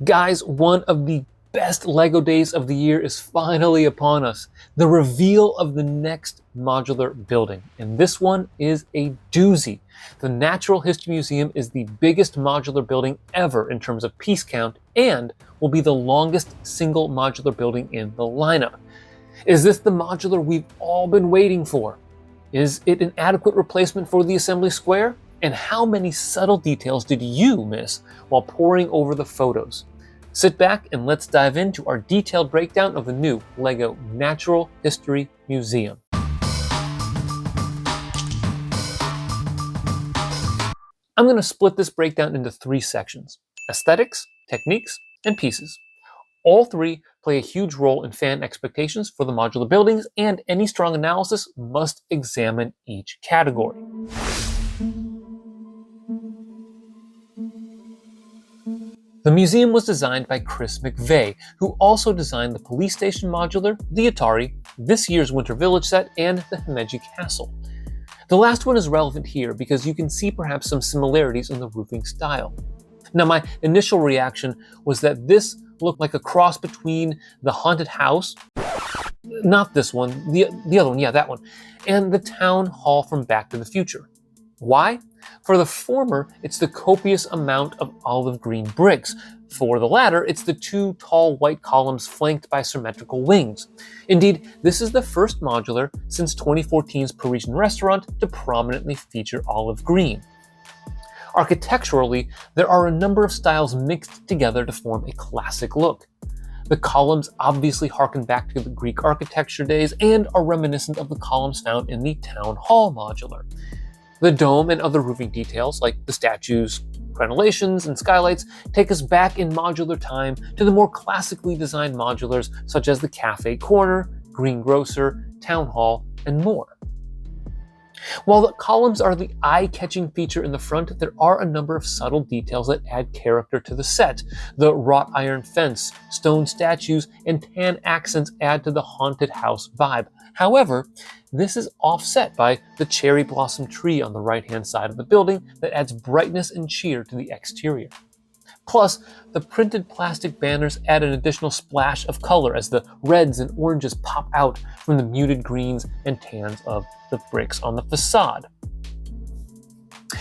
Guys, one of the best LEGO days of the year is finally upon us. The reveal of the next modular building. And this one is a doozy. The Natural History Museum is the biggest modular building ever in terms of piece count and will be the longest single modular building in the lineup. Is this the modular we've all been waiting for? Is it an adequate replacement for the assembly square? And how many subtle details did you miss while poring over the photos? Sit back and let's dive into our detailed breakdown of the new LEGO Natural History Museum. I'm going to split this breakdown into 3 sections: aesthetics, techniques, and pieces. All 3 play a huge role in fan expectations for the modular buildings, and any strong analysis must examine each category. The museum was designed by Chris McVeigh, who also designed the police station modular, the Atari, this year's Winter Village set, and the Himeji Castle. The last one is relevant here because you can see perhaps some similarities in the roofing style. Now, my initial reaction was that this looked like a cross between the haunted house, not this one, the other one, yeah, that one, and the town hall from Back to the Future. Why? For the former, it's the copious amount of olive green bricks. For the latter, it's the 2 tall white columns flanked by symmetrical wings. Indeed, this is the first modular since 2014's Parisian restaurant to prominently feature olive green. Architecturally, there are a number of styles mixed together to form a classic look. The columns obviously harken back to the Greek architecture days and are reminiscent of the columns found in the town hall modular. The dome and other roofing details, like the statues, crenellations, and skylights, take us back in modular time to the more classically designed modulars such as the Cafe Corner, Greengrocer, Town Hall, and more. While the columns are the eye-catching feature in the front, there are a number of subtle details that add character to the set. The wrought iron fence, stone statues, and tan accents add to the haunted house vibe. However, this is offset by the cherry blossom tree on the right-hand side of the building that adds brightness and cheer to the exterior. Plus, the printed plastic banners add an additional splash of color as the reds and oranges pop out from the muted greens and tans of the bricks on the facade.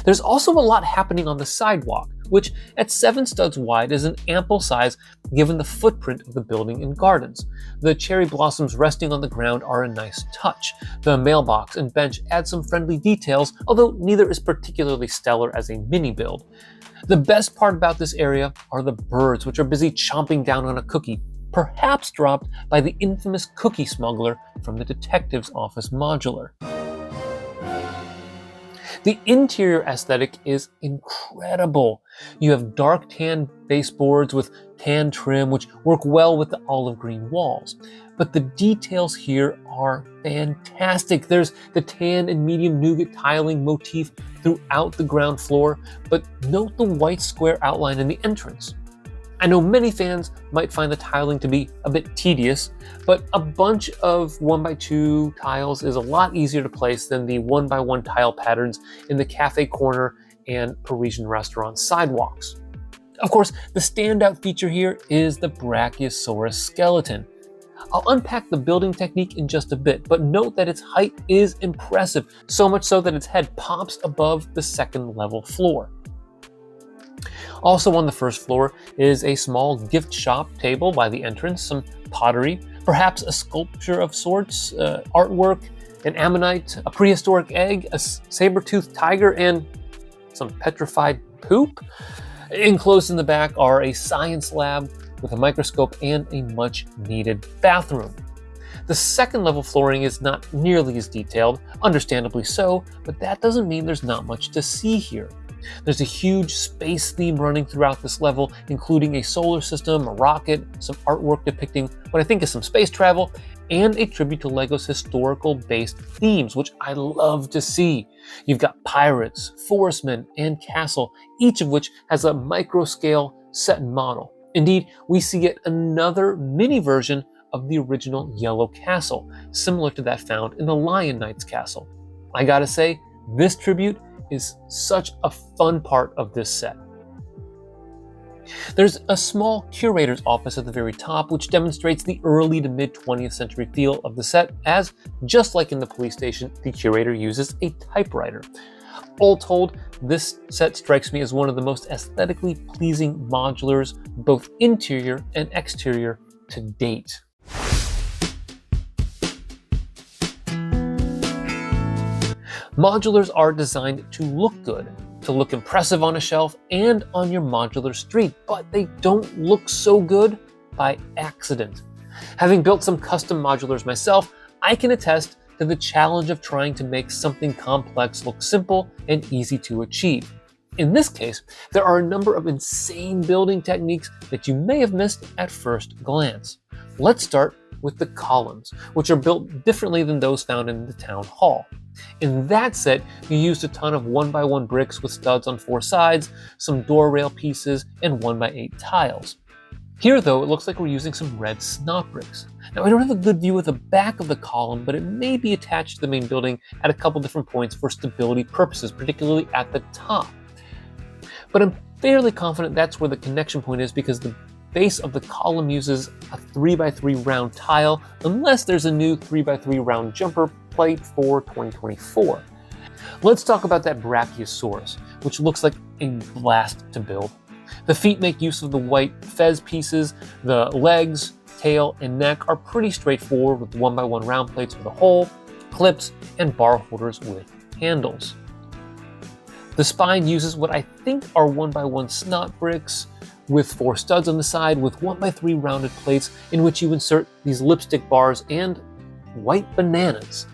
There's also a lot happening on the sidewalk, which at 7 studs wide is an ample size given the footprint of the building and gardens. The cherry blossoms resting on the ground are a nice touch. The mailbox and bench add some friendly details, although neither is particularly stellar as a mini build. The best part about this area are the birds, which are busy chomping down on a cookie, perhaps dropped by the infamous cookie smuggler from the detective's office modular. The interior aesthetic is incredible. You have dark tan baseboards with tan trim, which work well with the olive green walls. But the details here are fantastic. There's the tan and medium nougat tiling motif throughout the ground floor, but note the white square outline in the entrance. I know many fans might find the tiling to be a bit tedious, but a bunch of 1x2 tiles is a lot easier to place than the 1x1 tile patterns in the Cafe Corner and Parisian restaurant sidewalks. Of course, the standout feature here is the Brachiosaurus skeleton. I'll unpack the building technique in just a bit, but note that its height is impressive, so much so that its head pops above the second level floor. Also on the first floor is a small gift shop table by the entrance, some pottery, perhaps a sculpture of sorts, artwork, an ammonite, a prehistoric egg, a saber-toothed tiger, and some petrified poop. Enclosed in the back are a science lab with a microscope and a much-needed bathroom. The second level flooring is not nearly as detailed, understandably so, but that doesn't mean there's not much to see here. There's a huge space theme running throughout this level, including a solar system, a rocket, some artwork depicting what I think is some space travel, and a tribute to LEGO's historical-based themes, which I love to see. You've got pirates, forestmen, and castle, each of which has a micro-scale set model. Indeed, we see yet another mini version of the original yellow castle, similar to that found in the Lion Knight's castle. I gotta say, this tribute is such a fun part of this set. There's a small curator's office at the very top, which demonstrates the early to mid 20th century feel of the set, as, just like in the police station, the curator uses a typewriter. All told, this set strikes me as one of the most aesthetically pleasing modulars, both interior and exterior, to date. Modulars are designed to look good, to look impressive on a shelf and on your modular street, but they don't look so good by accident. Having built some custom modulars myself, I can attest to the challenge of trying to make something complex look simple and easy to achieve. In this case, there are a number of insane building techniques that you may have missed at first glance. Let's start with the columns, which are built differently than those found in the town hall. In that set, you used a ton of 1x1 bricks with studs on 4 sides, some door rail pieces, and 1x8 tiles. Here, though, it looks like we're using some red snot bricks. Now, I don't have a good view of the back of the column, but it may be attached to the main building at a couple different points for stability purposes, particularly at the top. But I'm fairly confident that's where the connection point is, because the base of the column uses a 3x3 round tile, unless there's a new 3x3 round jumper plate for 2024. Let's talk about that Brachiosaurus, which looks like a blast to build. The feet make use of the white fez pieces. The legs, tail, and neck are pretty straightforward with 1x1 round plates with a hole, clips, and bar holders with handles. The spine uses what I think are 1x1 snot bricks with 4 studs on the side with 1x3 rounded plates in which you insert these lipstick bars and white bananas.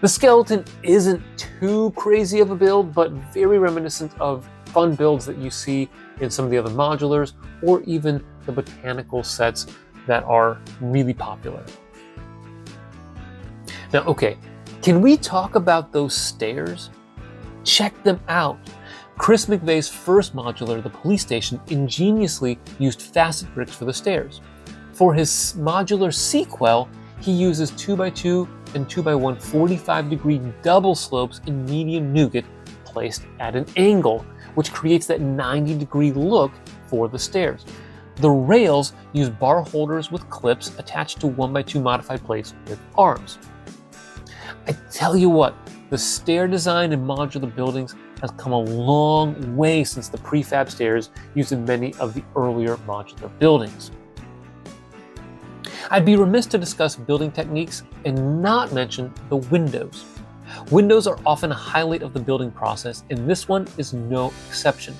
The skeleton isn't too crazy of a build, but very reminiscent of fun builds that you see in some of the other modulars or even the botanical sets that are really popular. Now, okay, can we talk about those stairs? Check them out. Chris McVeigh's first modular, the police station, ingeniously used facet bricks for the stairs. For his modular sequel, he uses 2x2 and 2x1 45-degree double slopes in medium nougat placed at an angle, which creates that 90-degree look for the stairs. The rails use bar holders with clips attached to 1x2 modified plates with arms. I tell you what, the stair design in modular buildings has come a long way since the prefab stairs used in many of the earlier modular buildings. I'd be remiss to discuss building techniques and not mention the windows. Windows are often a highlight of the building process, and this one is no exception.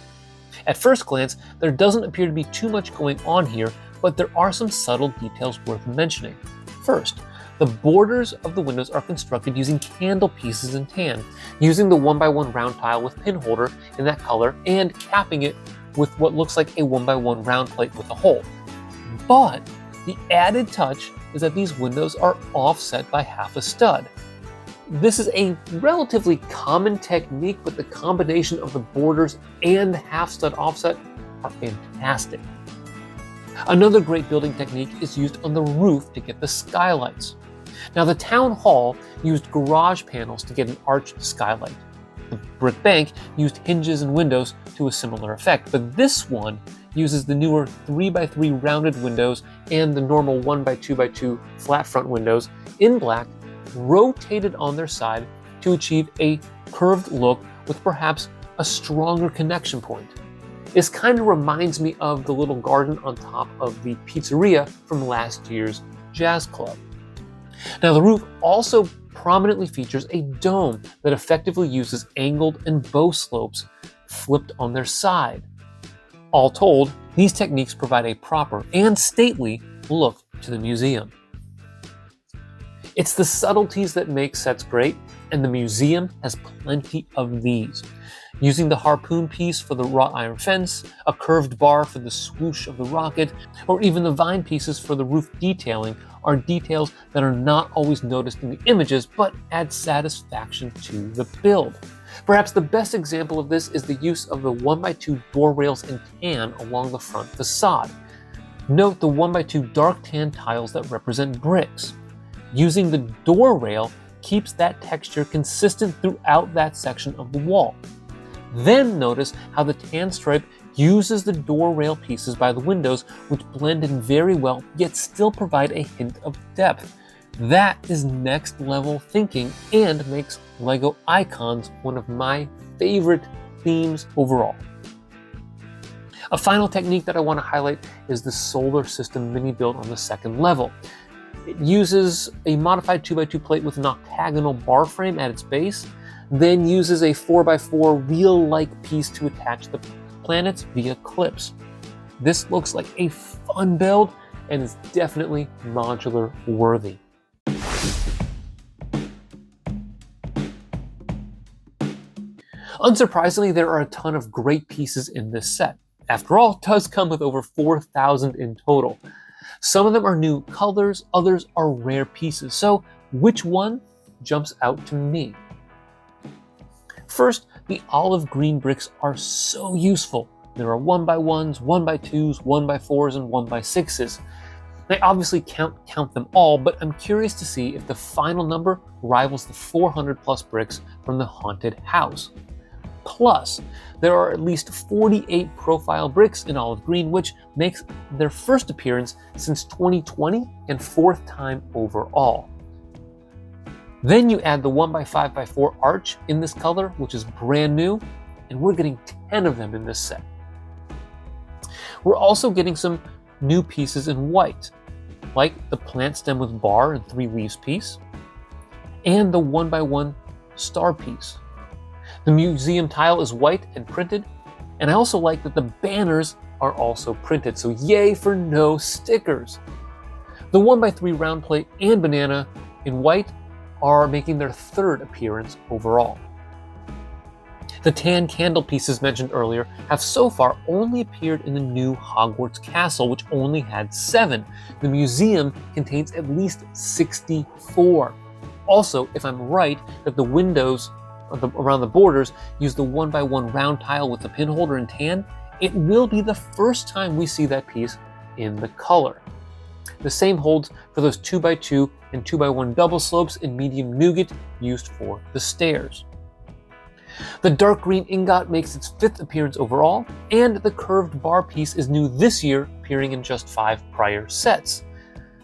At first glance, there doesn't appear to be too much going on here, but there are some subtle details worth mentioning. First, the borders of the windows are constructed using candle pieces in tan, using the 1x1 round tile with pin holder in that color and capping it with what looks like a 1x1 round plate with a hole. But the added touch is that these windows are offset by half a stud. This is a relatively common technique, but the combination of the borders and the half stud offset are fantastic. Another great building technique is used on the roof to get the skylights. Now, the town hall used garage panels to get an arched skylight. The brick bank used hinges and windows to a similar effect, but this one uses the newer 3x3 rounded windows and the normal 1x2x2 flat front windows in black, rotated on their side to achieve a curved look with perhaps a stronger connection point. This kind of reminds me of the little garden on top of the pizzeria from last year's jazz club. Now, the roof also prominently features a dome that effectively uses angled and bow slopes flipped on their side. All told, these techniques provide a proper and stately look to the museum. It's the subtleties that make sets great, and the museum has plenty of these. Using the harpoon piece for the wrought iron fence, a curved bar for the swoosh of the rocket, or even the vine pieces for the roof detailing are details that are not always noticed in the images, but add satisfaction to the build. Perhaps the best example of this is the use of the 1x2 door rails in tan along the front facade. Note the 1x2 dark tan tiles that represent bricks. Using the door rail keeps that texture consistent throughout that section of the wall. Then notice how the tan stripe uses the door rail pieces by the windows, which blend in very well yet still provide a hint of depth. That is next level thinking and makes LEGO Icons one of my favorite themes overall. A final technique that I want to highlight is the solar system mini build on the second level. It uses a modified 2x2 plate with an octagonal bar frame at its base, then uses a 4x4 wheel-like piece to attach the planets via clips. This looks like a fun build and is definitely modular worthy. Unsurprisingly, there are a ton of great pieces in this set. After all, it does come with over 4,000 in total. Some of them are new colors, others are rare pieces. So which one jumps out to me? First, the olive green bricks are so useful. There are 1x1s, 1x2s, 1x4s, and 1x6s. I obviously can't count them all, but I'm curious to see if the final number rivals the 400 plus bricks from the haunted house. Plus, there are at least 48 profile bricks in olive green, which makes their first appearance since 2020 and fourth time overall. Then you add the 1x5x4 arch in this color, which is brand new, and we're getting 10 of them in this set. We're also getting some new pieces in white, like the plant stem with bar and 3 leaves piece, and the 1x1 star piece. The museum tile is white and printed, and I also like that the banners are also printed, so yay for no stickers. The 1x3 round plate and banana in white are making their third appearance overall. The tan candle pieces mentioned earlier have so far only appeared in the new Hogwarts castle, which only had 7. The museum contains at least 64. Also, if I'm right that the windows around the borders use the 1x1 round tile with the pin holder in tan, it will be the first time we see that piece in the color. The same holds for those 2x2 and 2x1 double slopes in medium nougat used for the stairs. The dark green ingot makes its 5th appearance overall, and the curved bar piece is new this year, appearing in just 5 prior sets.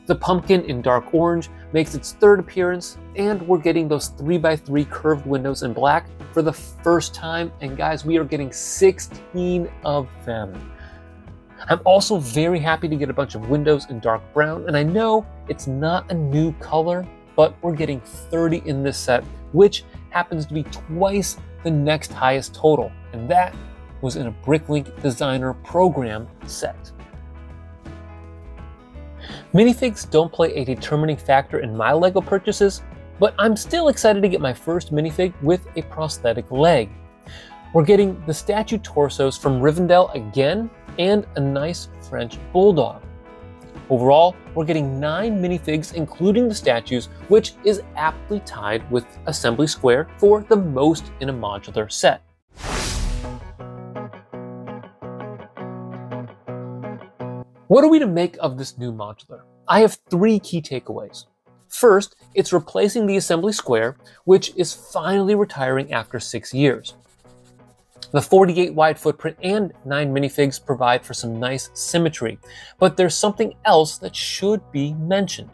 The pumpkin in dark orange makes its 3rd appearance, and we're getting those 3x3 curved windows in black for the first time, and guys, we are getting 16 of them. I'm also very happy to get a bunch of windows in dark brown, and I know it's not a new color, but we're getting 30 in this set, which happens to be twice the next highest total, and that was in a Bricklink Designer Program set. Minifigs don't play a determining factor in my LEGO purchases, but I'm still excited to get my first minifig with a prosthetic leg. We're getting the statue torsos from Rivendell again, and a nice French bulldog. Overall, we're getting 9 minifigs including the statues, which is aptly tied with Assembly Square for the most in a modular set. What are we to make of this new modular? I have 3 key takeaways. First, it's replacing the Assembly Square, which is finally retiring after 6 years. The 48 wide footprint and 9 minifigs provide for some nice symmetry, but there's something else that should be mentioned.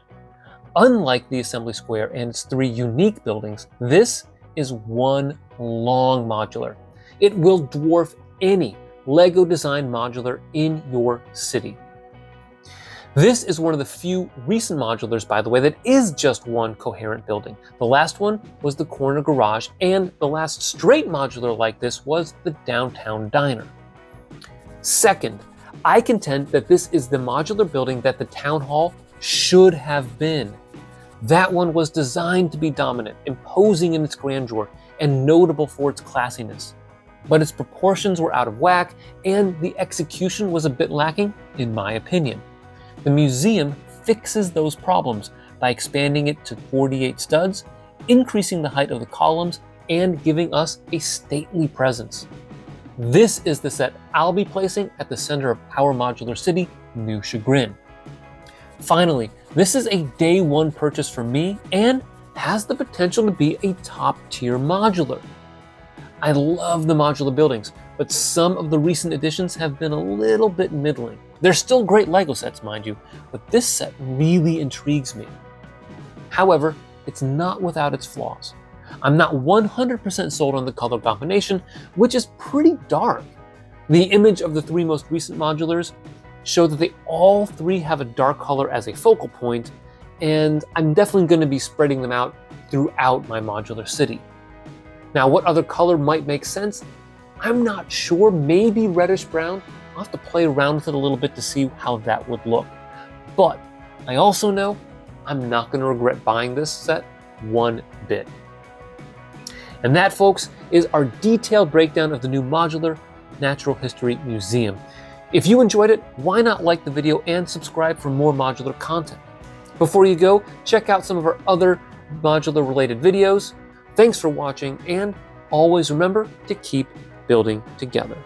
Unlike the Assembly Square and its 3 unique buildings, this is one long modular. It will dwarf any LEGO design modular in your city. This is one of the few recent modulars, by the way, that is just one coherent building. The last one was the corner garage, and the last straight modular like this was the downtown diner. Second, I contend that this is the modular building that the town hall should have been. That one was designed to be dominant, imposing in its grandeur, and notable for its classiness. But its proportions were out of whack, and the execution was a bit lacking, in my opinion. The museum fixes those problems by expanding it to 48 studs, increasing the height of the columns, and giving us a stately presence. This is the set I'll be placing at the center of our modular city, New Chagrin. Finally, this is a day one purchase for me and has the potential to be a top tier modular. I love the modular buildings, but some of the recent additions have been a little bit middling. They're still great LEGO sets, mind you, but this set really intrigues me. However, it's not without its flaws. I'm not 100% sold on the color combination, which is pretty dark. The image of the three most recent modulars show that they all three have a dark color as a focal point, and I'm definitely going to be spreading them out throughout my modular city. Now, what other color might make sense? I'm not sure, maybe reddish brown. I'll have to play around with it a little bit to see how that would look. But I also know I'm not going to regret buying this set one bit. And that, folks, is our detailed breakdown of the new Modular Natural History Museum. If you enjoyed it, why not like the video and subscribe for more modular content? Before you go, check out some of our other modular related videos. Thanks for watching, and always remember to keep building together.